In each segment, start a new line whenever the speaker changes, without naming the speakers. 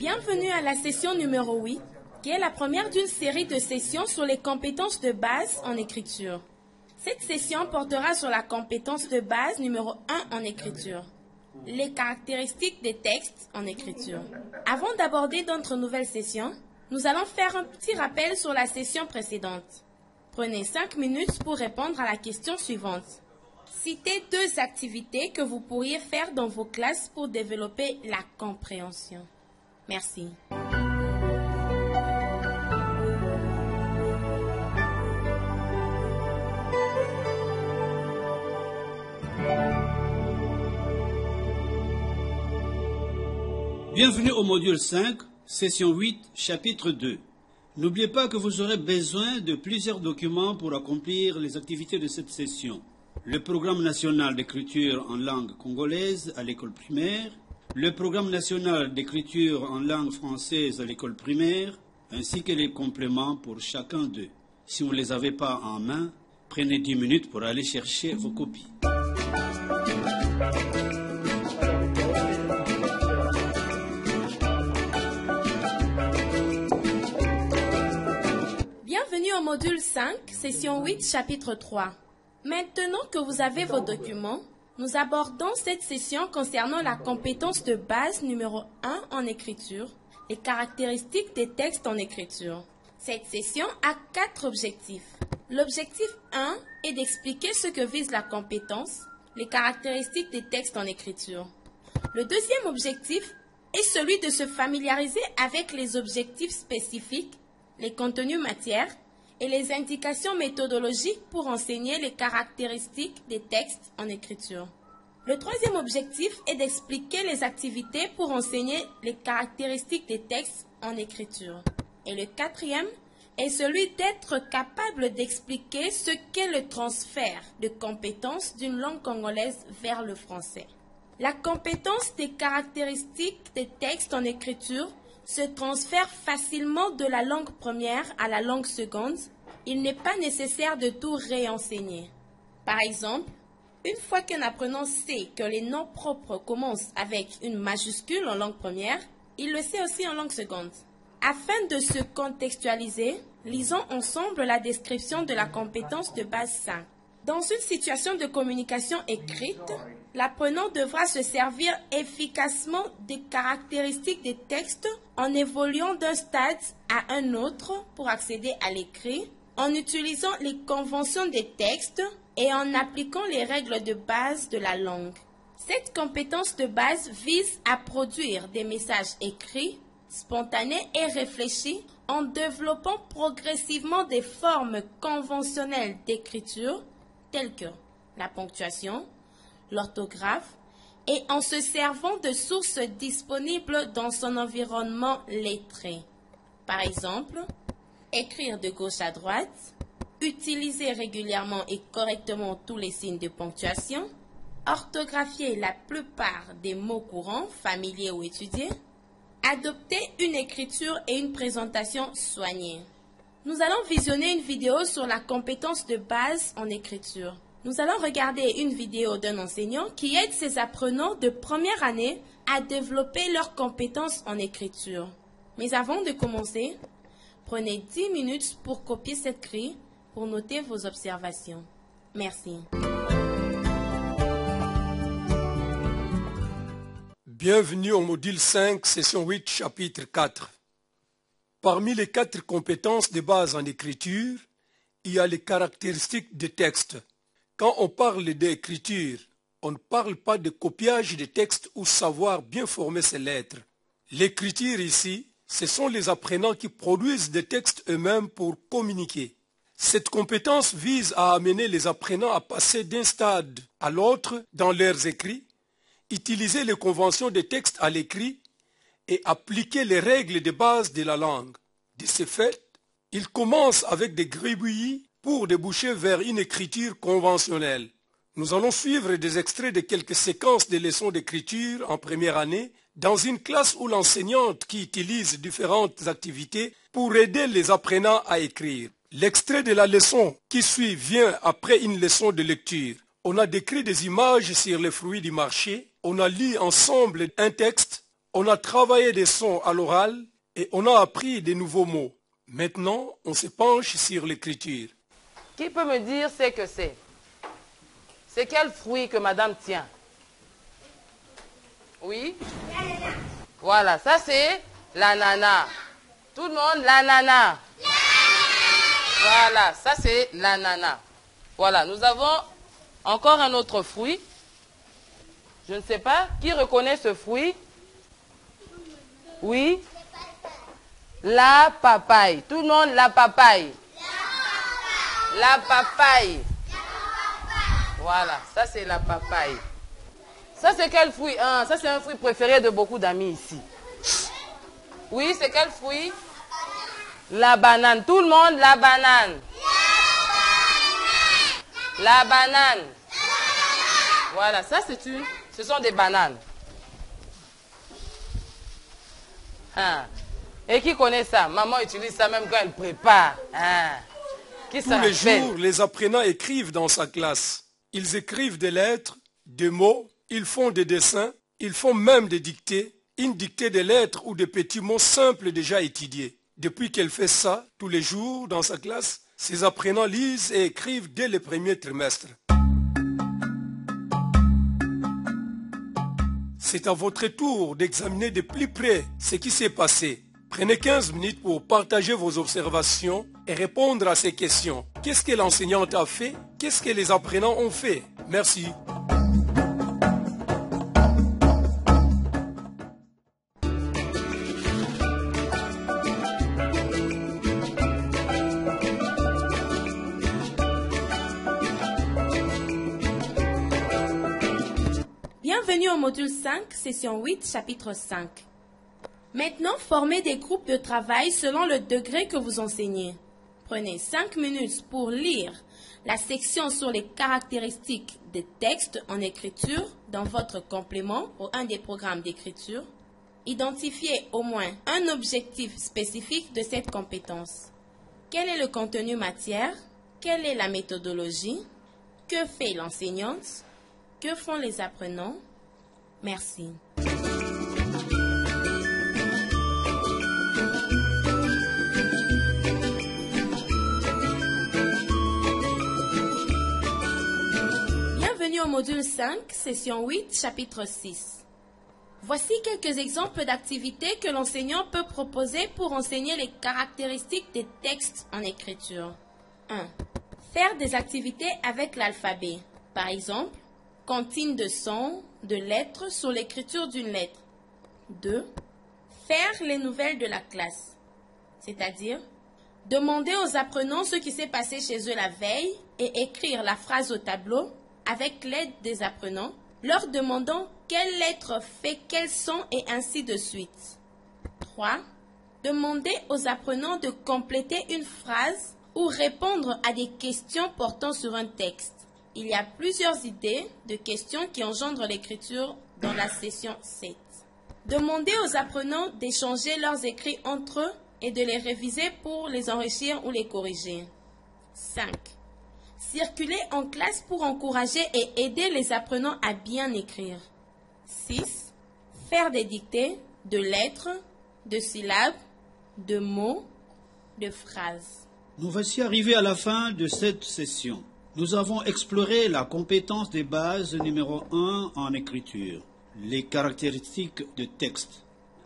Bienvenue à la session numéro 8, qui est la première d'une série de sessions sur les compétences de base en écriture. Cette session portera sur la compétence de base numéro 1 en écriture, les caractéristiques des textes en écriture. Avant d'aborder notre nouvelle session, nous allons faire un petit rappel sur la session précédente. Prenez 5 minutes pour répondre à la question suivante. Citez 2 activités que vous pourriez faire dans vos classes pour développer la compréhension. Merci.
Bienvenue au module 5, session 8, chapitre 2. N'oubliez pas que vous aurez besoin de plusieurs documents pour accomplir les activités de cette session. Le programme national d'écriture en langue congolaise à l'école primaire, le programme national d'écriture en langue française à l'école primaire, ainsi que les compléments pour chacun d'eux. Si vous ne les avez pas en main, prenez 10 minutes pour aller chercher vos copies.
Bienvenue au module 5, session 8, chapitre 3. Maintenant que vous avez vos documents, nous abordons cette session concernant la compétence de base numéro 1 en écriture, les caractéristiques des textes en écriture. Cette session a 4 objectifs. L'objectif 1 est d'expliquer ce que vise la compétence, les caractéristiques des textes en écriture. Le deuxième objectif est celui de se familiariser avec les objectifs spécifiques, les contenus matières et les indications méthodologiques pour enseigner les caractéristiques des textes en écriture. Le troisième objectif est d'expliquer les activités pour enseigner les caractéristiques des textes en écriture. Et le quatrième est celui d'être capable d'expliquer ce qu'est le transfert de compétences d'une langue congolaise vers le français. La compétence des caractéristiques des textes en écriture se transfère facilement de la langue première à la langue seconde. Il n'est pas nécessaire de tout réenseigner. Par exemple, une fois qu'un apprenant sait que les noms propres commencent avec une majuscule en langue première, il le sait aussi en langue seconde. Afin de se contextualiser, lisons ensemble la description de la compétence de base 5. Dans une situation de communication écrite, l'apprenant devra se servir efficacement des caractéristiques des textes en évoluant d'un stade à un autre pour accéder à l'écrit, en utilisant les conventions des textes et en appliquant les règles de base de la langue. Cette compétence de base vise à produire des messages écrits, spontanés et réfléchis en développant progressivement des formes conventionnelles d'écriture telles que la ponctuation, l'orthographe et en se servant de sources disponibles dans son environnement lettré. Par exemple, écrire de gauche à droite, utiliser régulièrement et correctement tous les signes de ponctuation, orthographier la plupart des mots courants, familiers ou étudiés, adopter une écriture et une présentation soignée. Nous allons visionner une vidéo sur la compétence de base en écriture. Nous allons regarder une vidéo d'un enseignant qui aide ses apprenants de première année à développer leurs compétences en écriture. Mais avant de commencer, prenez 10 minutes pour copier cette grille pour noter vos observations. Merci.
Bienvenue au module 5, session 8, chapitre 4. Parmi les 4 compétences de base en écriture, il y a les caractéristiques des textes. Quand on parle d'écriture, on ne parle pas de copiage des textes ou savoir bien former ses lettres. L'écriture ici, ce sont les apprenants qui produisent des textes eux-mêmes pour communiquer. Cette compétence vise à amener les apprenants à passer d'un stade à l'autre dans leurs écrits, utiliser les conventions des textes à l'écrit et appliquer les règles de base de la langue. De ce fait, ils commencent avec des gribouillis pour déboucher vers une écriture conventionnelle. Nous allons suivre des extraits de quelques séquences de leçons d'écriture en première année dans une classe où l'enseignante qui utilise différentes activités pour aider les apprenants à écrire. L'extrait de la leçon qui suit vient après une leçon de lecture. On a décrit des images sur les fruits du marché, on a lu ensemble un texte, On a travaillé des sons à l'oral et on a appris des nouveaux mots. Maintenant, on se penche sur l'écriture.
Qui peut me dire ce que c'est? C'est quel fruit que madame tient? Oui? Voilà, ça c'est l'ananas. Tout le monde, l'ananas. Voilà, ça c'est l'ananas. Voilà, nous avons encore un autre fruit. Je ne sais pas, qui reconnaît ce fruit? Oui? La papaye. Tout le monde, la papaye. La papaye. Voilà, ça c'est la papaye. Ça c'est quel fruit? Ça c'est un fruit préféré de beaucoup d'amis ici. Oui, c'est quel fruit? La banane. Tout le monde, la banane. La banane. Voilà, ça ce sont des bananes. Et qui connaît ça? Maman utilise ça même quand elle prépare. Qui
Tous les jours, les apprenants écrivent dans sa classe. Ils écrivent des lettres, des mots, ils font des dessins, ils font même des dictées, une dictée des lettres ou des petits mots simples déjà étudiés. Depuis qu'elle fait ça, tous les jours dans sa classe, ses apprenants lisent et écrivent dès le premier trimestre. C'est à votre tour d'examiner de plus près ce qui s'est passé. Prenez 15 minutes pour partager vos observations et répondre à ces questions. Qu'est-ce que l'enseignante a fait? Qu'est-ce que les apprenants ont fait? Merci.
Bienvenue au module 5, session 8, chapitre 5. Maintenant, formez des groupes de travail selon le degré que vous enseignez. Prenez 5 minutes pour lire la section sur les caractéristiques des textes en écriture dans votre complément ou un des programmes d'écriture. Identifiez au moins un objectif spécifique de cette compétence. Quel est le contenu matière? Quelle est la méthodologie? Que fait l'enseignante? Que font les apprenants? Merci. Bienvenue au module 5, session 8, chapitre 6. Voici quelques exemples d'activités que l'enseignant peut proposer pour enseigner les caractéristiques des textes en écriture. 1. Faire des activités avec l'alphabet. Par exemple, comptine de sons, de lettres sur l'écriture d'une lettre. 2. Faire les nouvelles de la classe. C'est-à-dire, demander aux apprenants ce qui s'est passé chez eux la veille et écrire la phrase au tableau avec l'aide des apprenants, leur demandant quelle lettre fait quel son et ainsi de suite. 3. Demander aux apprenants de compléter une phrase ou répondre à des questions portant sur un texte. Il y a plusieurs idées de questions qui engendrent l'écriture dans la session 7. Demander aux apprenants d'échanger leurs écrits entre eux et de les réviser pour les enrichir ou les corriger. 5. Circuler en classe pour encourager et aider les apprenants à bien écrire. 6. Faire des dictées de lettres, de syllabes, de mots, de phrases.
Nous voici arrivés à la fin de cette session. Nous avons exploré la compétence de base numéro 1 en écriture, les caractéristiques de texte.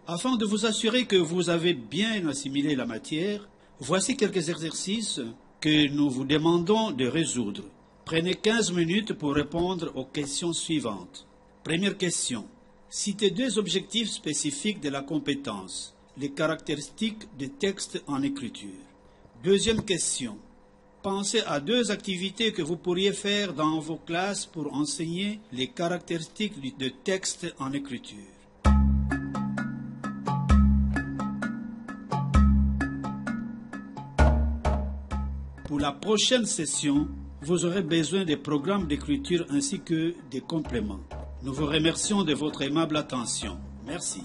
Afin de vous assurer que vous avez bien assimilé la matière, voici quelques exercices que nous vous demandons de résoudre. Prenez 15 minutes pour répondre aux questions suivantes. Première question. Citez 2 objectifs spécifiques de la compétence, les caractéristiques des textes en écriture. Deuxième question. Pensez à 2 activités que vous pourriez faire dans vos classes pour enseigner les caractéristiques de texte en écriture. Pour la prochaine session, vous aurez besoin des programmes d'écriture ainsi que des compléments. Nous vous remercions de votre aimable attention. Merci.